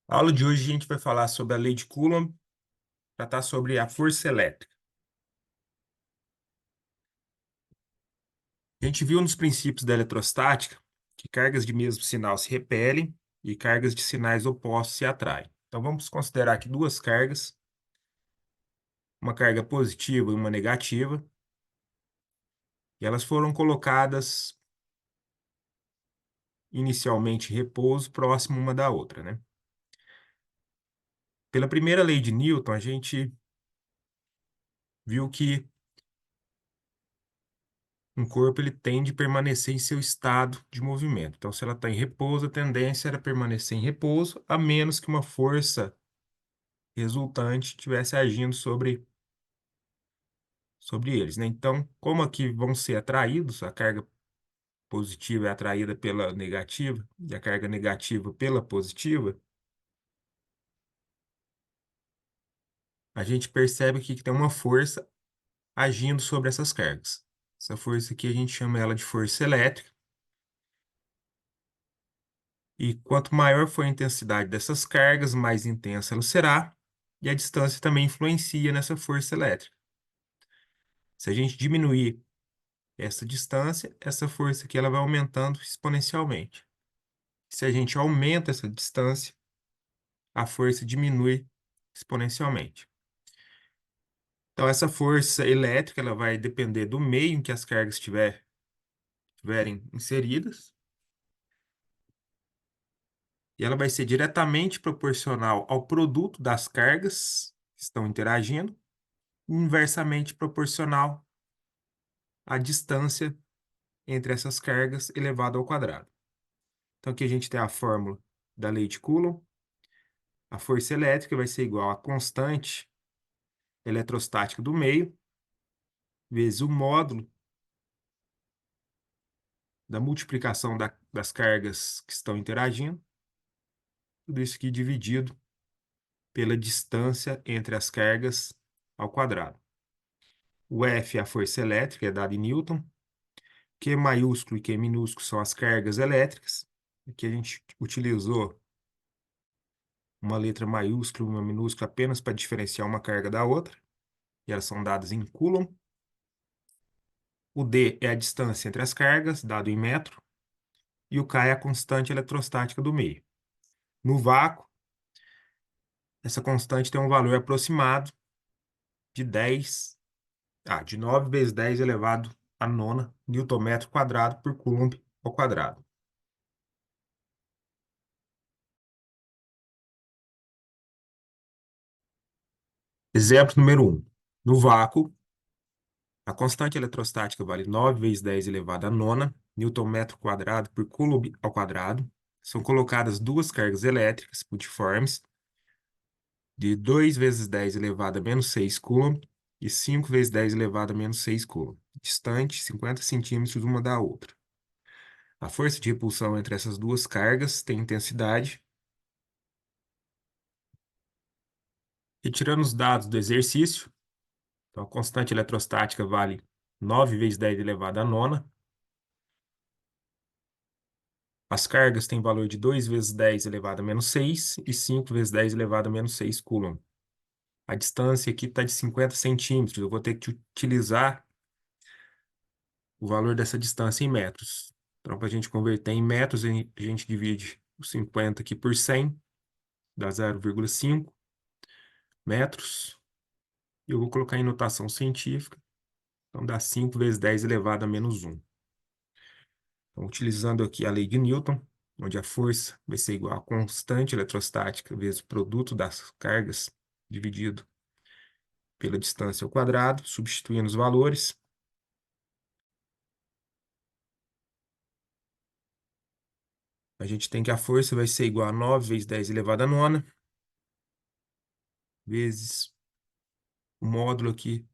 A aula de hoje a gente vai falar sobre a lei de Coulomb, tratar sobre a força elétrica. A gente viu nos princípios da eletrostática que cargas de mesmo sinal se repelem e cargas de sinais opostos se atraem. Então vamos considerar aqui duas cargas, uma carga positiva e uma negativa, e elas foram colocadas inicialmente em repouso próximo uma da outra, né? Pela primeira lei de Newton, a gente viu que um corpo ele tende a permanecer em seu estado de movimento. Então, se ela está em repouso, a tendência era permanecer em repouso, a menos que uma força resultante estivesse agindo sobre eles, né? Então, como aqui vão ser atraídos, a carga positiva é atraída pela negativa e a carga negativa pela positiva, a gente percebe aqui que tem uma força agindo sobre essas cargas. Essa força aqui a gente chama ela de força elétrica. E quanto maior for a intensidade dessas cargas, mais intensa ela será, e a distância também influencia nessa força elétrica. Se a gente diminuir essa distância, essa força aqui ela vai aumentando exponencialmente. Se a gente aumenta essa distância, a força diminui exponencialmente. Então, essa força elétrica ela vai depender do meio em que as cargas estiverem inseridas, e ela vai ser diretamente proporcional ao produto das cargas que estão interagindo, inversamente proporcional à distância entre essas cargas elevado ao quadrado. Então, aqui a gente tem a fórmula da lei de Coulomb. A força elétrica vai ser igual à constante eletrostática do meio, vezes o módulo da multiplicação das cargas que estão interagindo, tudo isso aqui dividido pela distância entre as cargas ao quadrado. O F é a força elétrica, é dada em Newton. Q maiúsculo e Q minúsculo são as cargas elétricas. Aqui a gente utilizou uma letra maiúscula e uma minúscula apenas para diferenciar uma carga da outra, e elas são dadas em Coulomb. O D é a distância entre as cargas, dado em metro, e o K é a constante eletrostática do meio. No vácuo, essa constante tem um valor aproximado de 9 vezes 10 elevado a nona newton-metro quadrado por Coulomb ao quadrado. Exemplo número 1. No vácuo, a constante eletrostática vale 9 vezes 10 elevado a nona newton-metro quadrado por Coulomb ao quadrado. São colocadas duas cargas elétricas multiformes de 2 vezes 10 elevado a menos 6 Coulomb e 5 vezes 10 elevado a menos 6 Coulomb, distante 50 centímetros uma da outra. A força de repulsão entre essas duas cargas tem intensidade. Retirando os dados do exercício, então a constante eletrostática vale 9 vezes 10 elevado a nona. As cargas têm valor de 2 vezes 10 elevado a menos 6 e 5 vezes 10 elevado a menos 6 Coulomb. A distância aqui está de 50 centímetros. Eu vou ter que utilizar o valor dessa distância em metros. Então, para a gente converter em metros, a gente divide o 50 aqui por 100, dá 0,5 metros. E eu vou colocar em notação científica. Então, dá 5 vezes 10 elevado a menos 1. Então, utilizando aqui a lei de Newton, onde a força vai ser igual a constante eletrostática vezes o produto das cargas dividido pela distância ao quadrado, substituindo os valores. A gente tem que a força vai ser igual a 9 vezes 10 elevado a nona, vezes o módulo aqui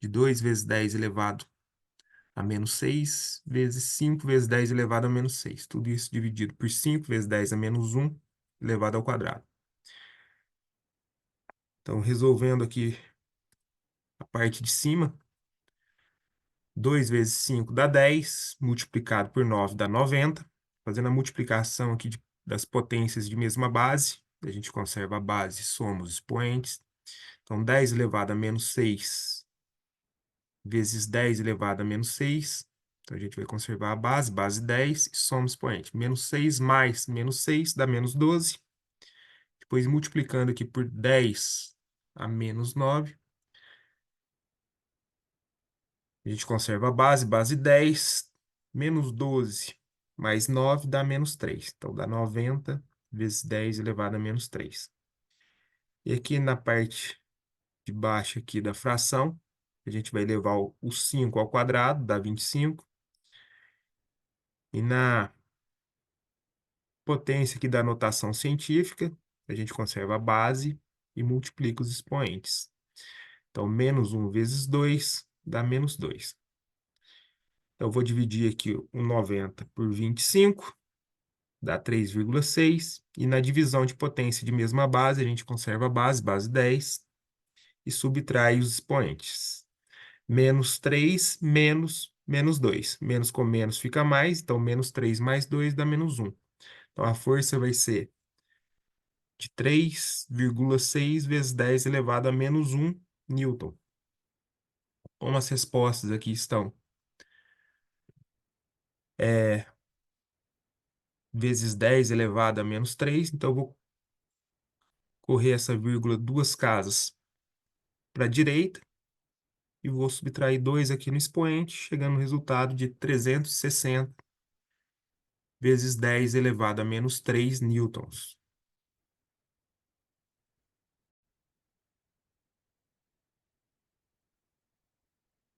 de 2 vezes 10 elevado a menos 6, vezes 5 vezes 10 elevado a menos 6. Tudo isso dividido por 5 vezes 10 a menos 1 elevado ao quadrado. Então, resolvendo aqui a parte de cima, 2 vezes 5 dá 10, multiplicado por 9 dá 90. Fazendo a multiplicação aqui das potências de mesma base. A gente conserva a base, soma os expoentes. Então, 10 elevado a menos 6 vezes 10 elevado a menos 6. Então, a gente vai conservar a base, base 10, e soma o expoente. Menos 6 mais menos 6 dá menos 12. Depois, multiplicando aqui por 10 a menos 9, a gente conserva a base, base 10, menos 12 mais 9 dá menos 3. Então, dá 90 vezes 10 elevado a menos 3. E aqui na parte de baixo aqui da fração, a gente vai levar o 5 ao quadrado, dá 25. E na potência aqui da notação científica, a gente conserva a base e multiplica os expoentes. Então, menos 1 vezes 2 dá menos 2. Então, eu vou dividir aqui o 90 por 25, dá 3,6. E na divisão de potência de mesma base, a gente conserva a base, base 10, e subtrai os expoentes. Menos 3, menos 2. Menos com menos fica mais, então menos 3 mais 2 dá menos 1. Então, a força vai ser de 3,6 vezes 10 elevado a menos 1 newton. Como as respostas aqui estão vezes 10 elevado a menos 3, então eu vou correr essa vírgula duas casas para a direita e vou subtrair 2 aqui no expoente, chegando no resultado de 360 vezes 10 elevado a menos 3 newtons.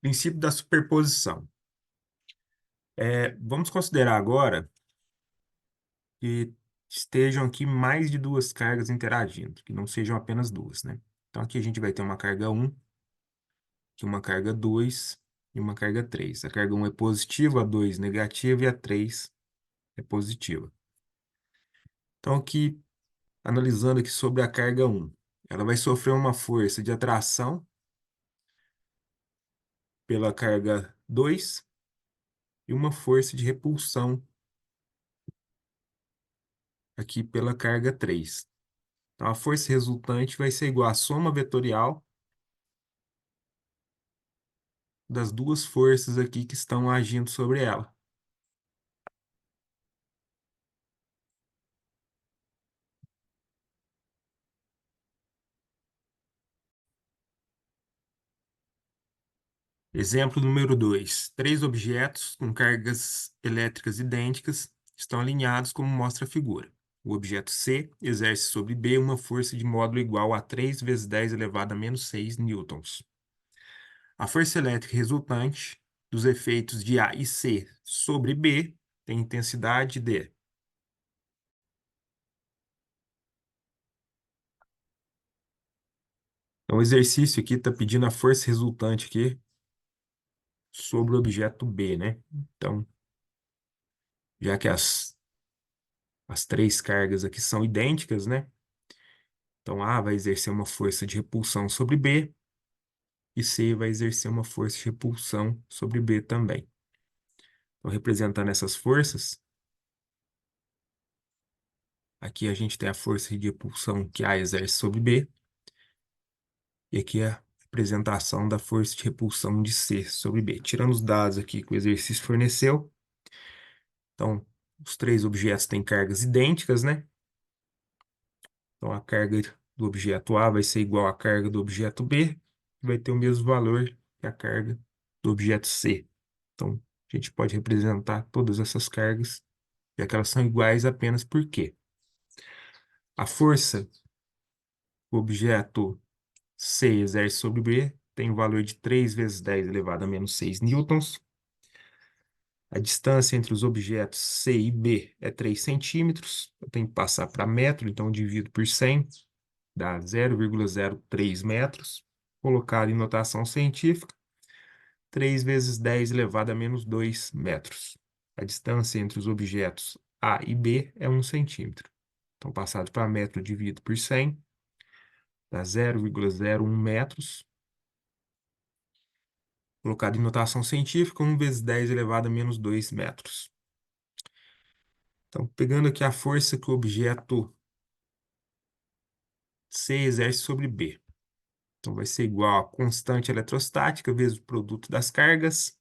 Princípio da superposição. Vamos considerar agora que estejam aqui mais de duas cargas interagindo, que não sejam apenas duas, né? Então aqui a gente vai ter uma carga 1, aqui uma carga 2 e uma carga 3. A carga 1 é positiva, a 2 negativa e a 3 é positiva. Então aqui, analisando aqui sobre a carga 1, ela vai sofrer uma força de atração pela carga 2 e uma força de repulsão aqui pela carga 3. Então a força resultante vai ser igual à soma vetorial das duas forças aqui que estão agindo sobre ela. Exemplo número 2. Três objetos com cargas elétricas idênticas estão alinhados como mostra a figura. O objeto C exerce sobre B uma força de módulo igual a 3 vezes 10 elevado a menos 6 newtons. A força elétrica resultante dos efeitos de A e C sobre B tem intensidade de. Então, o exercício aqui está pedindo a força resultante aqui sobre o objeto B, né? Então, já que as três cargas aqui são idênticas, né? Então, A vai exercer uma força de repulsão sobre B e C vai exercer uma força de repulsão sobre B também. Então, representando essas forças, aqui a gente tem a força de repulsão que A exerce sobre B e aqui a representação da força de repulsão de C sobre B. Tirando os dados aqui que o exercício forneceu, então, os três objetos têm cargas idênticas, né? Então, a carga do objeto A vai ser igual à carga do objeto B, e vai ter o mesmo valor que a carga do objeto C. Então, a gente pode representar todas essas cargas, já que elas são iguais apenas porque a força que o objeto C exerce sobre B tem o valor de 3 vezes 10 elevado a menos 6 newtons. A distância entre os objetos C e B é 3 centímetros. Eu tenho que passar para metro, então eu divido por 100, dá 0,03 metros. Colocado em notação científica, 3 vezes 10 elevado a menos 2 metros. A distância entre os objetos A e B é 1 centímetro. Então, passado para metro, divido por 100, dá 0,01 metros. Colocado em notação científica, 1 vezes 10 elevado a menos 2 metros. Então, pegando aqui a força que o objeto C exerce sobre B. Então, vai ser igual a constante eletrostática vezes o produto das cargas,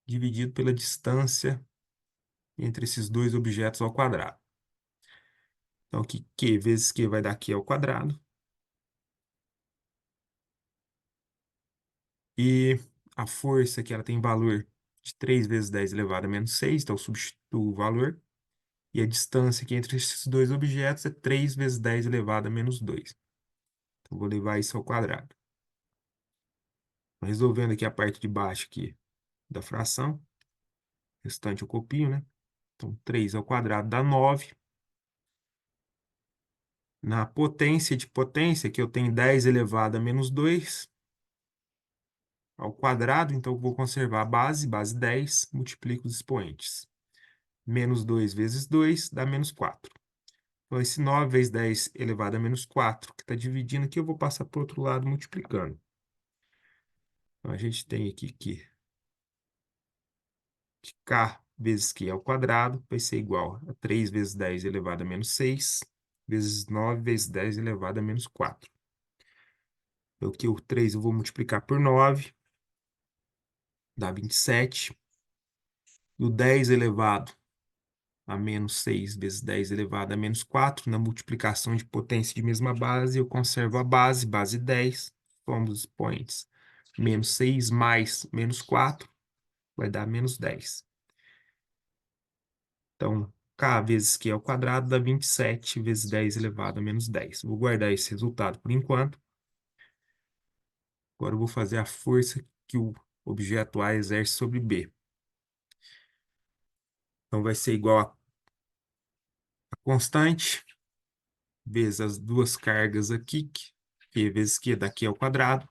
dividido pela distância entre esses dois objetos ao quadrado. Então, aqui Q vezes Q vai dar Q ao quadrado. E a força que ela tem valor de 3 vezes 10 elevado a menos 6, então eu substituo o valor. E a distância aqui entre esses dois objetos é 3 vezes 10 elevado a menos 2. Então, vou levar isso ao quadrado. Resolvendo aqui a parte de baixo aqui da fração. O restante eu copio, né? Então, 3 ao quadrado dá 9. Na potência de potência, que eu tenho 10 elevado a menos 2 ao quadrado, então eu vou conservar a base 10, multiplico os expoentes. Menos 2 vezes 2 dá menos 4. Então, esse 9 vezes 10 elevado a menos 4, que está dividindo aqui, eu vou passar para o outro lado multiplicando. Então, a gente tem aqui que K vezes Q ao quadrado vai ser igual a 3 vezes 10 elevado a menos 6, vezes 9 vezes 10 elevado a menos 4. Então, aqui o 3 eu vou multiplicar por 9, dá 27. E o 10 elevado a menos 6 vezes 10 elevado a menos 4, na multiplicação de potência de mesma base, eu conservo a base 10, somos os expoentes. Menos 6 mais menos 4 vai dar menos 10. Então, K vezes Q ao quadrado dá 27 vezes 10 elevado a menos 10. Vou guardar esse resultado por enquanto. Agora eu vou fazer a força que o objeto A exerce sobre B. Então, vai ser igual a constante vezes as duas cargas aqui, Q vezes Q daqui ao quadrado,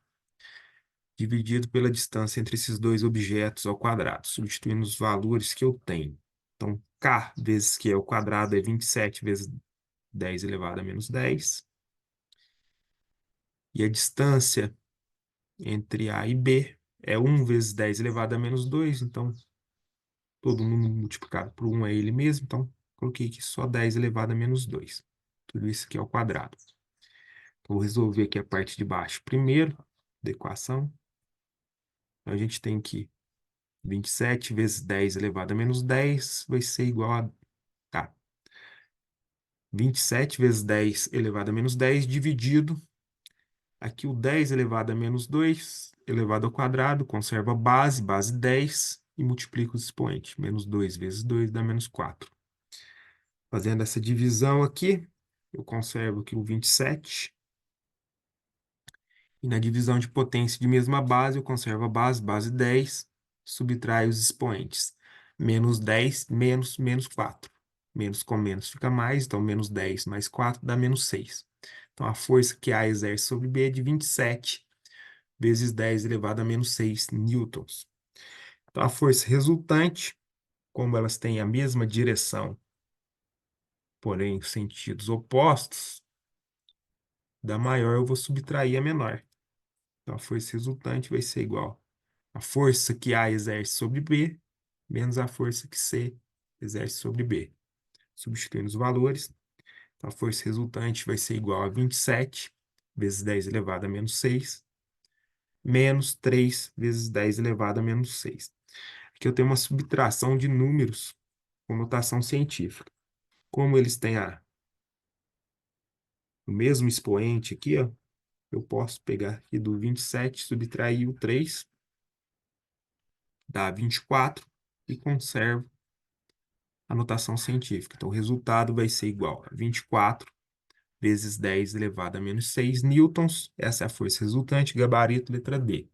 dividido pela distância entre esses dois objetos ao quadrado, substituindo os valores que eu tenho. Então, K vezes Q ao quadrado é 27 vezes 10 elevado a menos 10. E a distância entre A e B é 1 vezes 10 elevado a menos 2. Então, todo mundo multiplicado por 1 é ele mesmo. Então, coloquei aqui só 10 elevado a menos 2. Tudo isso aqui é ao quadrado. Vou resolver aqui a parte de baixo primeiro, da equação. Então, a gente tem que 27 vezes 10 elevado a menos 10 vai ser igual a... Tá. 27 vezes 10 elevado a menos 10 dividido. Aqui o 10 elevado a menos 2 elevado ao quadrado, conserva a base 10 e multiplica os expoentes. Menos 2 vezes 2 dá menos 4. Fazendo essa divisão aqui, eu conservo aqui o 27. E na divisão de potência de mesma base, eu conservo a base 10, subtrai os expoentes. Menos 10, menos 4. Menos com menos fica mais, então menos 10 mais 4 dá menos 6. Então a força que A exerce sobre B é de 27 vezes 10 elevado a menos 6 newtons. Então a força resultante, como elas têm a mesma direção, porém sentidos opostos, da maior eu vou subtrair a menor. Então, a força resultante vai ser igual à força que A exerce sobre B, menos a força que C exerce sobre B. Substituindo os valores, então, a força resultante vai ser igual a 27 vezes 10 elevado a menos 6, menos 3 vezes 10 elevado a menos 6. Aqui eu tenho uma subtração de números com notação científica. Como eles têm o mesmo expoente aqui, ó, eu posso pegar aqui do 27, subtrair o 3, dá 24 e conservo a notação científica. Então, o resultado vai ser igual a 24 vezes 10 elevado a menos 6 newtons. Essa é a força resultante, gabarito, letra D.